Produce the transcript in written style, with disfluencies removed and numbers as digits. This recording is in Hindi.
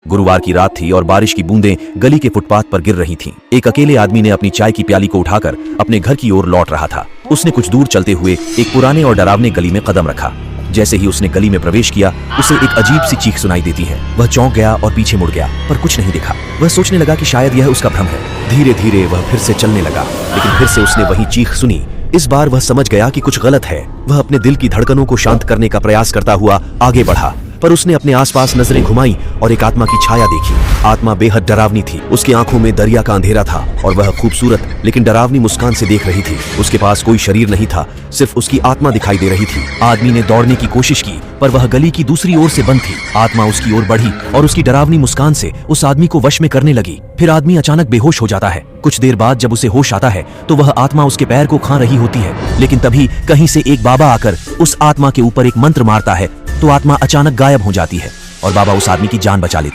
गुरुवार की रात थी और बारिश की बूंदें गली के फुटपाथ पर गिर रही थीं। एक अकेले आदमी ने अपनी चाय की प्याली को उठाकर अपने घर की ओर लौट रहा था। उसने कुछ दूर चलते हुए एक पुराने और डरावने गली में कदम रखा। जैसे ही उसने गली में प्रवेश किया, उसे एक अजीब सी चीख सुनाई देती है। वह चौंक गया और पीछे मुड़ गया, पर कुछ नहीं दिखा। वह सोचने लगा कि शायद यह उसका भ्रम है। धीरे धीरे वह फिर से चलने लगा, लेकिन फिर से उसने वही चीख सुनी। इस बार वह समझ गया कि कुछ गलत है। वह अपने दिल की धड़कनों को शांत करने का प्रयास करता हुआ आगे बढ़ा, पर उसने अपने आसपास नजरें घुमाई और एक आत्मा की छाया देखी। आत्मा बेहद डरावनी थी। उसकी आंखों में दरिया का अंधेरा था और वह खूबसूरत लेकिन डरावनी मुस्कान से देख रही थी। उसके पास कोई शरीर नहीं था, सिर्फ उसकी आत्मा दिखाई दे रही थी। आदमी ने दौड़ने की कोशिश की, पर वह गली की दूसरी ओर से बंद थी। आत्मा उसकी ओर बढ़ी और उसकी डरावनी मुस्कान से उस आदमी को वश में करने लगी। फिर आदमी अचानक बेहोश हो जाता है। कुछ देर बाद जब उसे होश आता है तो वह आत्मा उसके पैर को खा रही होती है, लेकिन तभी कहीं से एक बाबा आकर उस आत्मा के ऊपर एक मंत्र मारता है तो आत्मा अचानक गायब हो जाती है और बाबा उस आदमी की जान बचा लेते हैं।